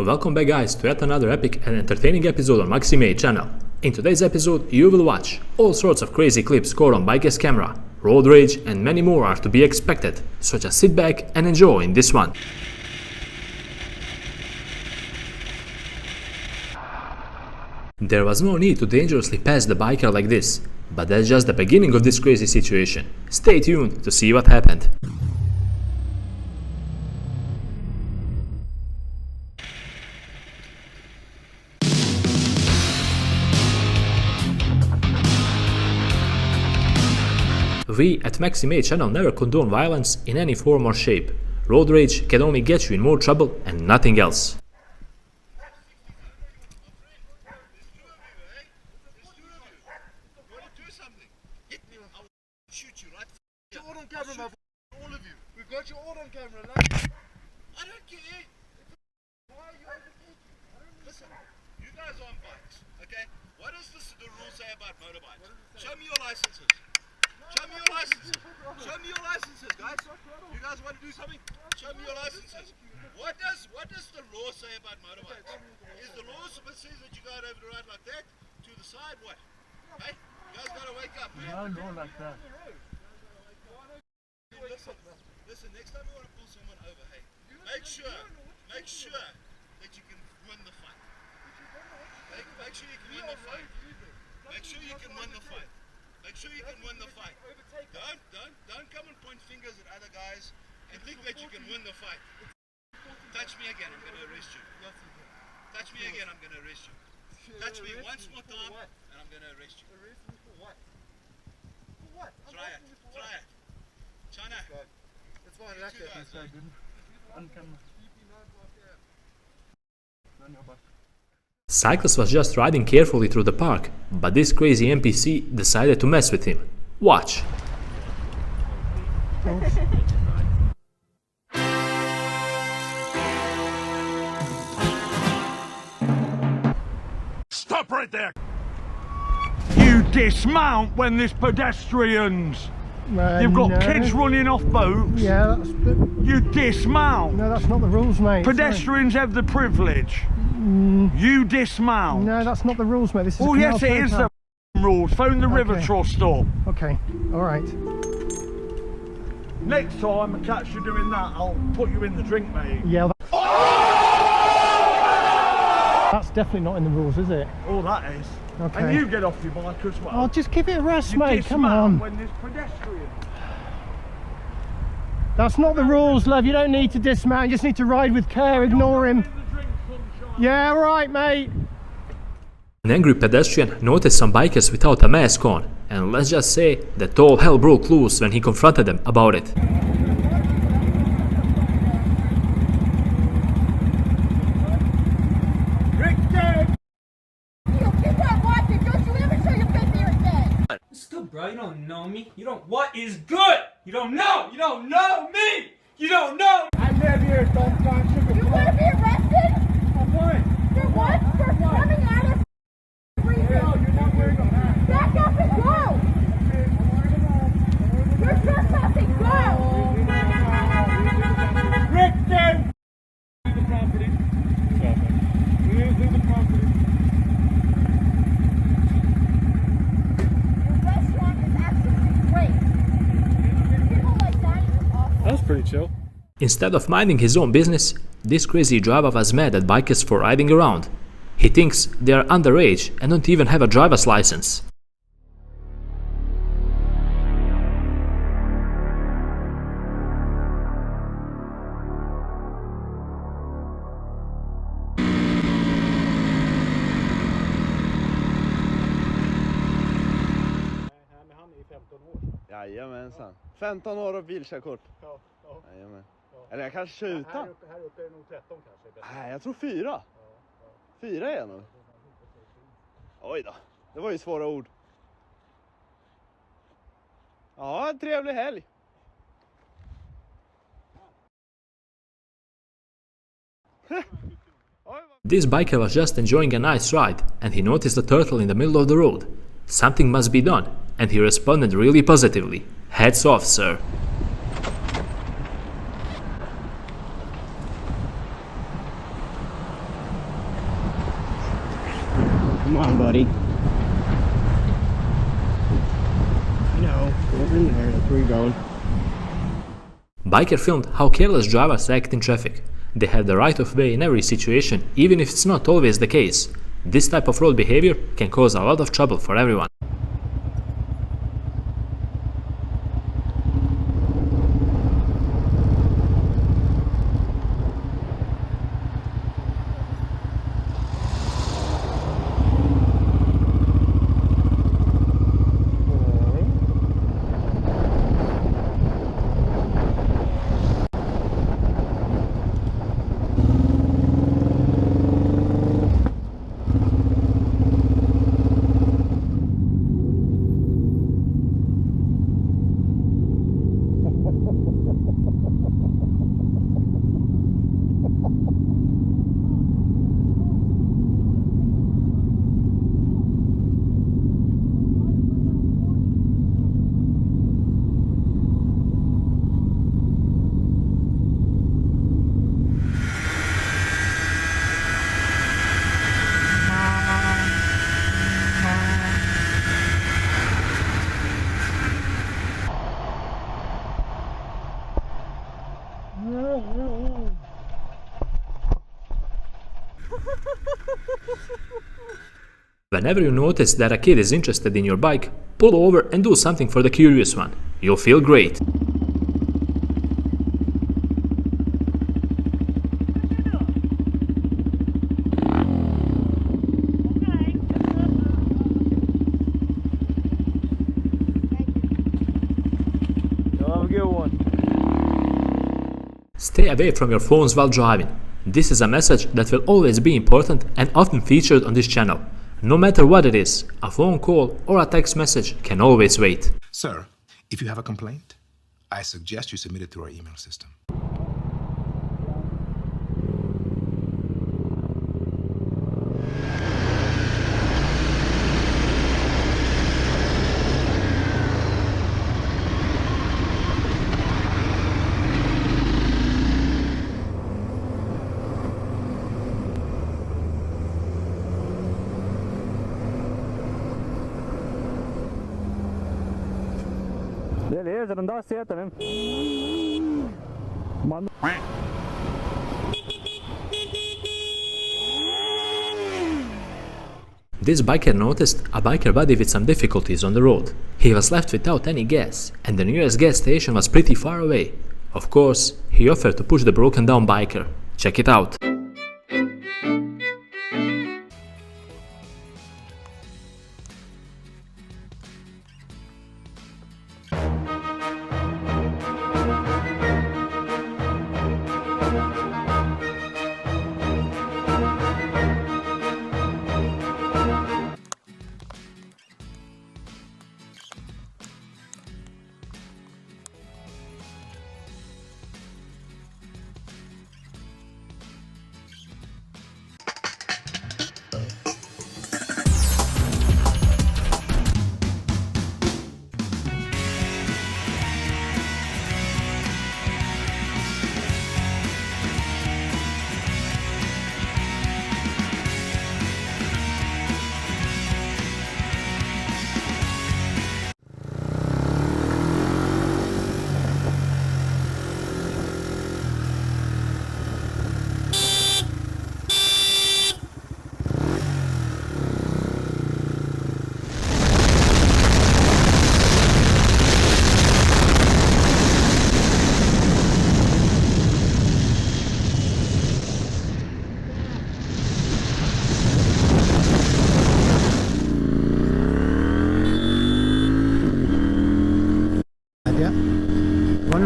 Welcome back guys to yet another epic and entertaining episode on Maxi Made channel. In today's episode you will watch all sorts of crazy clips caught on BIKERS camera, road rage and many more are to be expected, so just sit back and enjoy in this one. There was no need to dangerously pass the biker like this, but that's just the beginning of this crazy situation. Stay tuned to see what happened. We at Maxi Made channel never condone violence in any form or shape. Road rage can only get you in more trouble and nothing else. What does the rule say about motorbikes? Show me your licenses. Show me your licenses. Show me your licenses, guys. You guys want to do something? Show me your licenses. What does the law say about motorbikes? Is the law supposed to say that you got over to ride like that? To the side? What? Hey, you guys gotta wake up, man. No, like that. Listen, next time you want to pull someone over, hey, make sure that you can win the fight. Make sure you can win the fight. Make sure you can win the fight. Make sure you can win the fight. Don't come and point fingers at other guys and think that you can win the fight. Touch me again, I'm gonna arrest you. Touch me again, I'm gonna arrest you. Touch me once more time and I'm gonna arrest you. Arrest me for what? For what? Try it. China. It's fine, that's it. That's so good. On camera. Cyclist was just riding carefully through the park, but this crazy NPC decided to mess with him. Watch. Stop right there! You dismount when there's pedestrians. You've got kids running off boats. Yeah, that's... You dismount. No, that's not the rules, mate. Pedestrians have the privilege. You dismount. No, that's not the rules, mate. This is oh, yes, it is the rules. Phone the River Trust up. Okay, alright. Next time I catch you doing that, I'll put you in the drink, mate. Yeah. That's definitely not in the rules, is it? Oh, that is. Okay. And you get off your bike as well. Oh, just give it a rest, you mate. Come on. when there's pedestrians. That's not the rules, love. You don't need to dismount. You just need to ride with care. Ignore him. Yeah, right, mate. An angry pedestrian noticed some bikers without a mask on, and let's just say that all hell broke loose when he confronted them about it. It's good, bro. You don't know me. You don't. What is good? You don't know. You don't know me. You don't know. I live here. Don't find sugar. You want to be arrested? For what? For what? For coming out of Breezee. No, you're not wearing a mask. Back up and go. You're trespassing. Go. Rick, the property. Leave the property. Your restaurant is absolutely great. People like that is awful. That's pretty chill. Instead of minding his own business, this crazy driver was mad at bikers for riding around. He thinks they are underage and don't even have a driver's license. Jajamensan. 15 år och bilkörkort. Ja. Jajamän. Eller jag kanske kör utan. Här uppe är det nog 13 kanske. Nej, jag tror 4. 4 är jag nog. Oj då, det var ju svåra ord. Ja, en trevlig helg. This biker was just enjoying a nice ride and he noticed a turtle in the middle of the road. Something must be done, and he responded really positively. Hats off, sir. Come on, buddy. No, over in there. That's where you're going. Biker filmed how careless drivers act in traffic. They have the right of way in every situation, even if it's not always the case. This type of road behavior can cause a lot of trouble for everyone. Whenever you notice that a kid is interested in your bike, pull over and do something for the curious one. You'll feel great. Have a good one. Stay away from your phones while driving. This is a message that will always be important and often featured on this channel. No matter what it is, a phone call or a text message can always wait. Sir, if you have a complaint, I suggest you submit it through our email system. Beleza, não dá certo mesmo. Manda. This biker noticed a biker buddy with some difficulties on the road. He was left without any gas, and the nearest gas station was pretty far away. Of course, he offered to push the broken down biker. Check it out.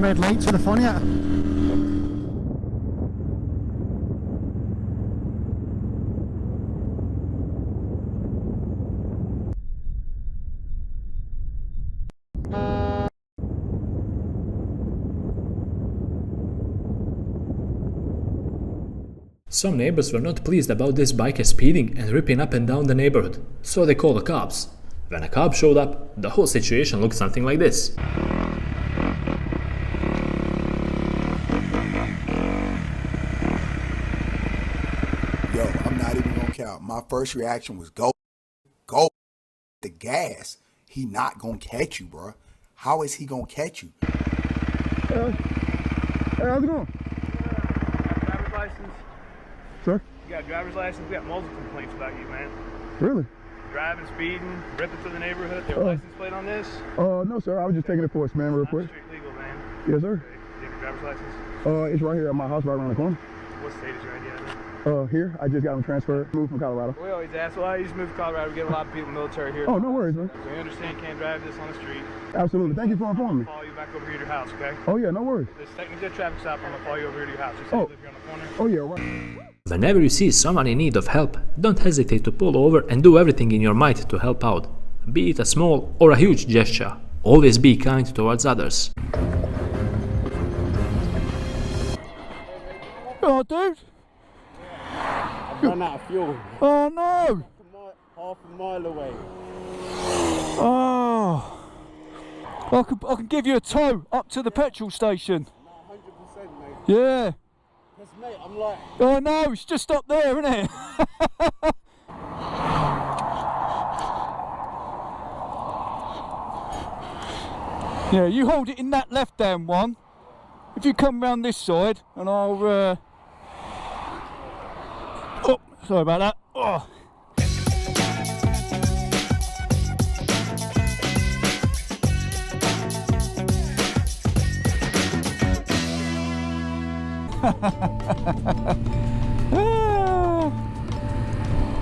Red lights for the funnier. Some neighbors were not pleased about this biker speeding and ripping up and down the neighborhood, so they called the cops. When a cop showed up, the whole situation looked something like this. Yo, I'm not even gonna count. My first reaction was go. go the gas, he not gonna catch you, bro. How is he gonna catch you? Hey, how's it going? Driver's license. Sir? You got a driver's license? We got multiple complaints about you, man. Really? Driving, speeding, ripping through the neighborhood. You have a license plate on this? No, sir. I was just taking it for a spin real quick. Street legal, man. Yes, sir. Okay. Do you have your driver's license? It's right here at my house, right around the corner. What state is your ID in? Here. I just got them transferred. Moved from Colorado. We always ask, well, I used to move to Colorado. We get a lot of people in the military here. Oh, no worries, man. So we understand you can't drive this on the street. Absolutely. Thank you for informing me. I'll follow you back over here to your house, okay? Oh, yeah, no worries. This technically a traffic stop. I'm gonna follow you over here to your house. You say you live here on the corner? Oh, yeah, right. Whenever you see someone in need of help, don't hesitate to pull over and do everything in your might to help out. Be it a small or a huge gesture, always be kind towards others. Oh, dude. I've run out of fuel. Oh, no. Half a mile away. Oh. I can give you a tow up to the petrol station. 100%, mate. Yeah. Because, mate, I'm like... Oh, no, it's just up there, isn't it? Yeah, you hold it in that left-hand one. If you come round this side, and I'll... Oh, sorry about that. Oh.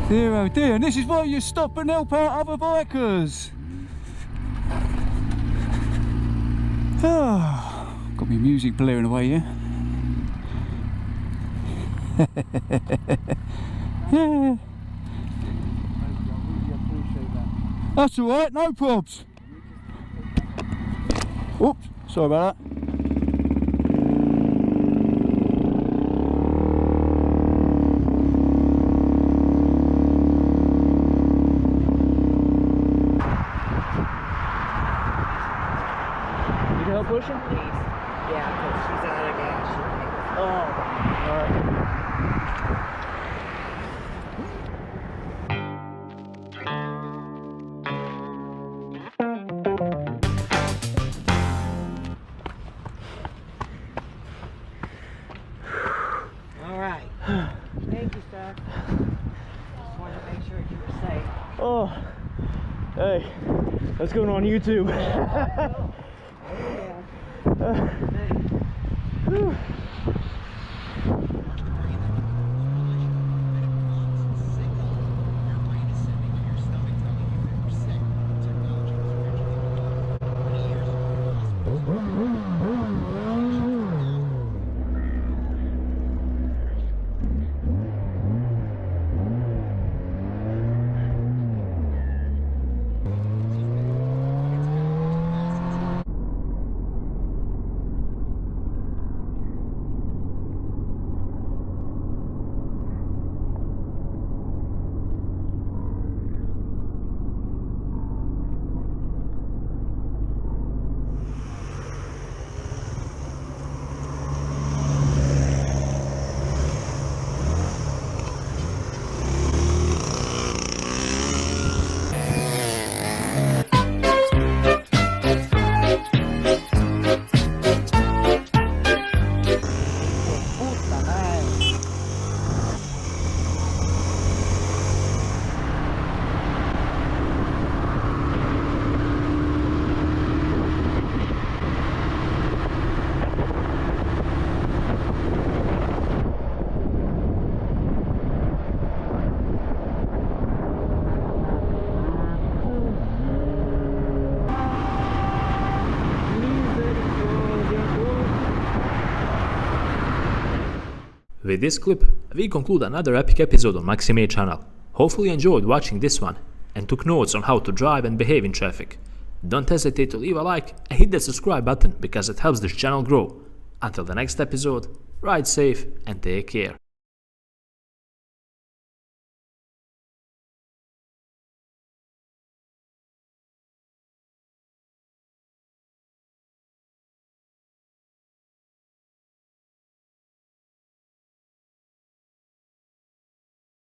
Dear oh dear, and this is why you stop and help out other bikers. Got my music blaring away here. Yeah. That's alright, no probs. Oops, sorry about that. Pushing? Yeah, because she's out of gas. Oh, alright. Alright. Thank you, sir. Just wanted to make sure you were safe. Oh, hey, that's going on YouTube. With this clip, we conclude another epic episode on Maxi Made channel. Hopefully you enjoyed watching this one and took notes on how to drive and behave in traffic. Don't hesitate to leave a like and hit the subscribe button because it helps this channel grow. Until the next episode, ride safe and take care.